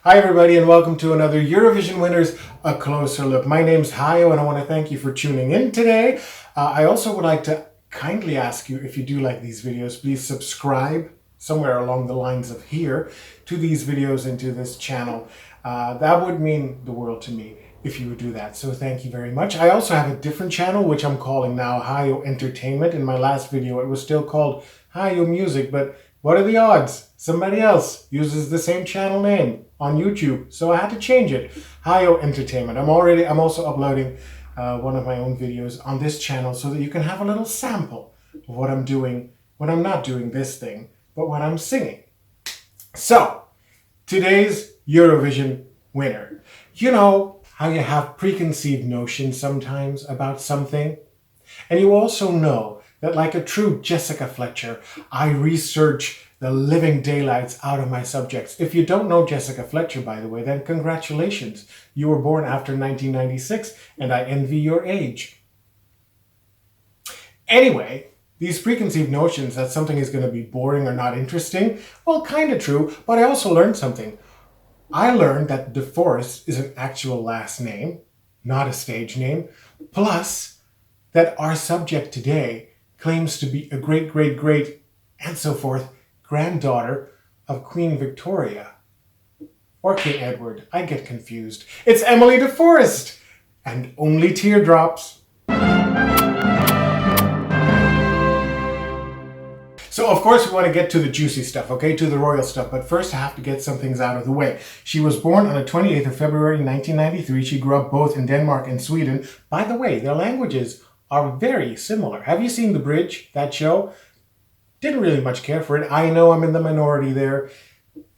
Hi everybody and welcome to another Eurovision Winners A Closer Look. My name's Hayo and I want to thank you for tuning in today. I also would like to kindly ask you, if you do like these videos, please subscribe somewhere along the lines of here to these videos and to this channel. That would mean the world to me if you would do that. So thank you very much. I also have a different channel which I'm calling now Hayo Entertainment. In my last video it was still called Hayo Music, but what are the odds? Somebody else uses the same channel name on YouTube, so I had to change it. Hayo Entertainment. I'm also uploading one of my own videos on this channel so that you can have a little sample of what I'm doing when I'm not doing this thing, but when I'm singing. So, today's Eurovision winner. You know how you have preconceived notions sometimes about something? And you also know that, like a true Jessica Fletcher, I research the living daylights out of my subjects. If you don't know Jessica Fletcher, by the way, then congratulations. You were born after 1996, and I envy your age. Anyway, these preconceived notions that something is going to be boring or not interesting, well, kind of true, but I also learned something. I learned that DeForest is an actual last name, not a stage name, plus that our subject today claims to be a great, and so forth, granddaughter of Queen Victoria. Or King Edward, I get confused. It's Emmelie DeForest, and only Teardrops. So of course we want to get to the juicy stuff, okay, to the royal stuff, but first I have to get some things out of the way. She was born on the 28th of February 1993. She grew up both in Denmark and Sweden. By the way, their languages are very similar. Have you seen The Bridge, that show? Didn't really much care for it. I know I'm in the minority there.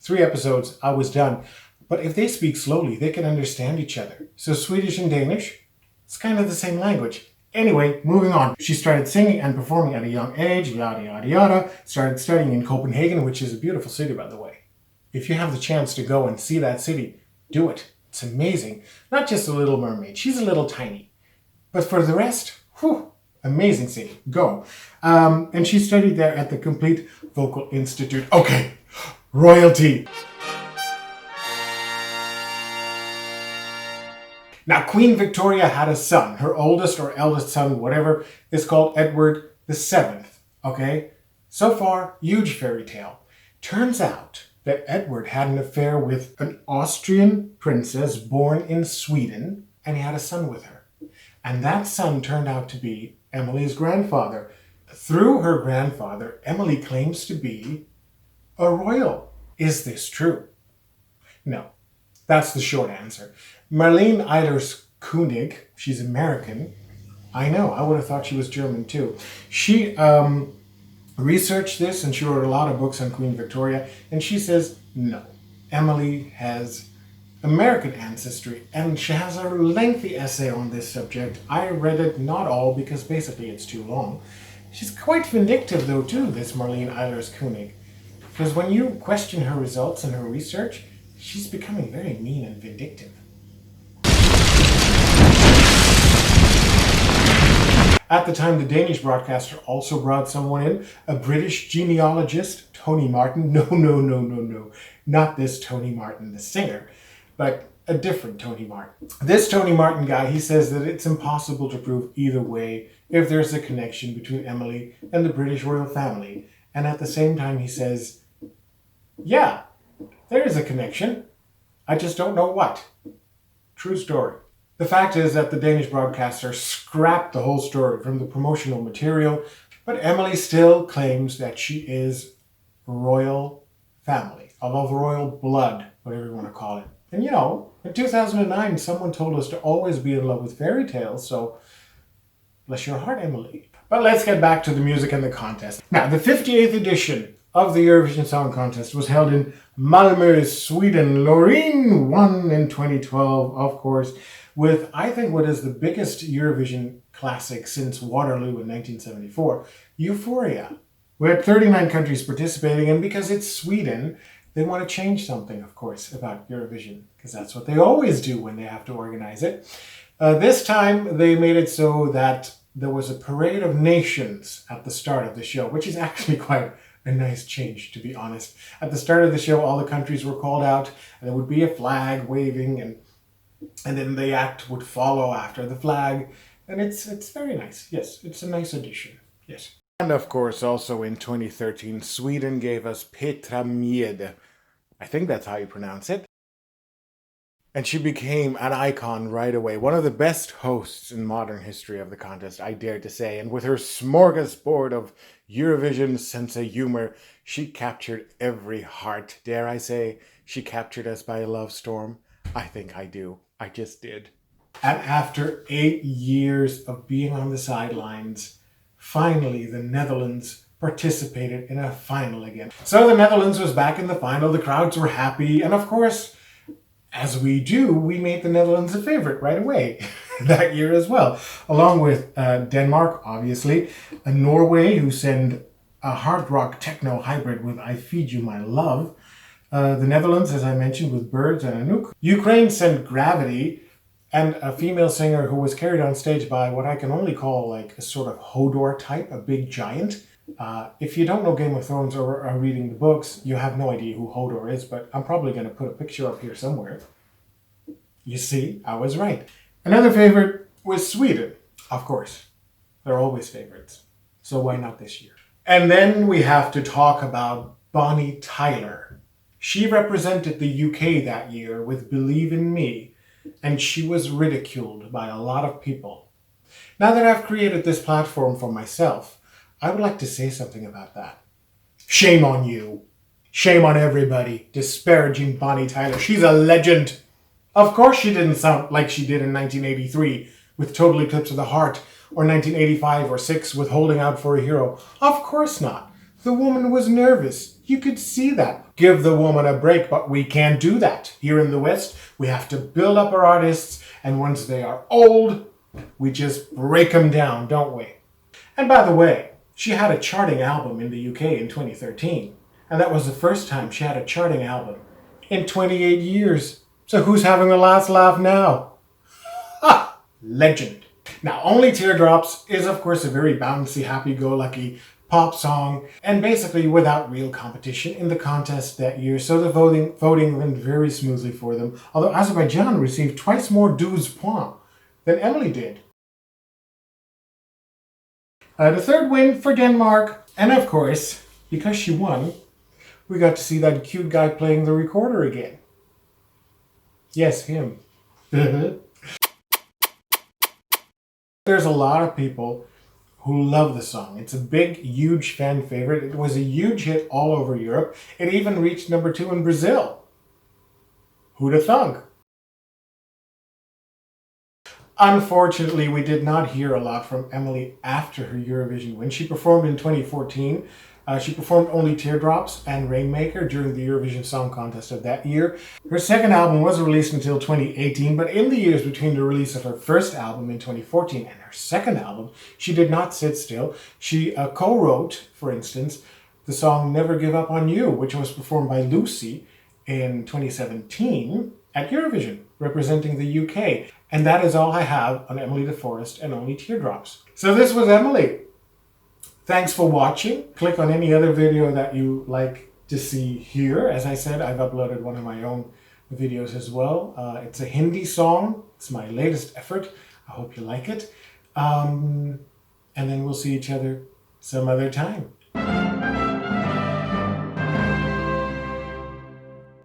3 episodes, I was done. But if they speak slowly, they can understand each other. So Swedish and Danish, it's kind of the same language. Anyway, moving on. She started singing and performing at a young age, yada, yada, yada. Started studying in Copenhagen, which is a beautiful city, by the way. If you have the chance to go and see that city, do it. It's amazing. Not just a little mermaid. She's a little tiny. But for the rest, whew, amazing city. Go. And she studied there at the Complete Vocal Institute. Okay, royalty. Now, Queen Victoria had a son. Her oldest or eldest son, whatever, is called Edward VII. Okay? So far, huge fairy tale. Turns out that Edward had an affair with an Austrian princess born in Sweden, and he had a son with her. And that son turned out to be Emmeli's grandfather. Through her grandfather, Emmelie claims to be a royal. Is this true? No. That's the short answer. Marlene Eilers-Koenig, she's American. I know, I would have thought she was German too. She researched this and she wrote a lot of books on Queen Victoria, and she says no. Emmelie has American ancestry, and she has a lengthy essay on this subject. I read it, not all, because basically it's too long. She's quite vindictive though too, this Marlene Eilers-Koenig, because when you question her results and her research, she's becoming very mean and vindictive. At the time, the Danish broadcaster also brought someone in, a British genealogist, Tony Martin. No, not this Tony Martin, the singer, but a different Tony Martin. This Tony Martin guy, he says that it's impossible to prove either way if there's a connection between Emmelie and the British royal family. And at the same time, he says, yeah, there is a connection. I just don't know what. True story. The fact is that the Danish broadcaster scrapped the whole story from the promotional material, but Emmelie still claims that she is royal family, of royal blood, whatever you want to call it. And you know, in 2009, someone told us to always be in love with fairy tales, so bless your heart, Emmelie. But let's get back to the music and the contest. Now, the 58th edition of the Eurovision Song Contest was held in Malmö, Sweden. Loreen won in 2012, of course, with, I think, what is the biggest Eurovision classic since Waterloo in 1974, Euphoria. We had 39 countries participating, and because it's Sweden, they want to change something, of course, about Eurovision, because that's what they always do when they have to organize it. This time, they made it so that there was a parade of nations at the start of the show, which is actually quite a nice change, to be honest. At the start of the show, all the countries were called out, and there would be a flag waving, and then the act would follow after the flag, and it's very nice. Yes, it's a nice addition. Yes. And of course, also in 2013, Sweden gave us Petra Mede. I think that's how you pronounce it. And she became an icon right away. One of the best hosts in modern history of the contest, I dare to say. And with her smorgasbord of Eurovision sense of humor, she captured every heart. Dare I say, she captured us by a love storm? I think I do. I just did. And after 8 years of being on the sidelines, finally the Netherlands participated in a final again. So the Netherlands was back in the final, the crowds were happy, and of course, as we do, we made the Netherlands a favorite right away that year as well, along with Denmark, obviously, Norway, who sent a hard rock techno hybrid with I Feed You My Love, the Netherlands, as I mentioned, with Birds and Anouk. Ukraine sent Gravity, and a female singer who was carried on stage by what I can only call like a sort of Hodor type, a big giant. If you don't know Game of Thrones or are reading the books, you have no idea who Hodor is, but I'm probably going to put a picture up here somewhere. You see, I was right. Another favorite was Sweden, of course. They're always favorites, so why not this year? And then we have to talk about Bonnie Tyler. She represented the UK that year with Believe in Me, and she was ridiculed by a lot of people. Now that I've created this platform for myself, I would like to say something about that. Shame on you. Shame on everybody disparaging Bonnie Tyler. She's a legend. Of course she didn't sound like she did in 1983 with Total Eclipse of the Heart, or 1985 or 6 with Holding Out for a Hero. Of course not. The woman was nervous. You could see that. Give the woman a break, but we can't do that. Here in the West, we have to build up our artists, and once they are old, we just break them down, don't we? And by the way, she had a charting album in the UK in 2013, and that was the first time she had a charting album in 28 years. So who's having the last laugh now? Ha! Legend. Now, Only Teardrops is, of course, a very bouncy, happy-go-lucky pop song, and basically without real competition in the contest that year, so the voting went very smoothly for them, although Azerbaijan received twice more 12 points than Emmelie did. The third win for Denmark, and of course, because she won, we got to see that cute guy playing the recorder again. Yes, him. There's a lot of people who love the song. It's a big, huge fan favorite. It was a huge hit all over Europe. It even reached number 2 in Brazil. Who'd have thunk? Unfortunately, we did not hear a lot from Emmelie after her Eurovision win. She performed in 2014. She performed Only Teardrops and Rainmaker during the Eurovision Song Contest of that year. Her second album was released until 2018, but in the years between the release of her first album in 2014 and her second album, she did not sit still. She co-wrote, for instance, the song Never Give Up on You, which was performed by Lucy in 2017 at Eurovision, representing the UK. And that is all I have on Emmelie de Forest and Only Teardrops. So this was Emmelie. Thanks for watching. Click on any other video that you like to see here. As I said, I've uploaded one of my own videos as well. It's a Hindi song. It's my latest effort. I hope you like it. And then we'll see each other some other time.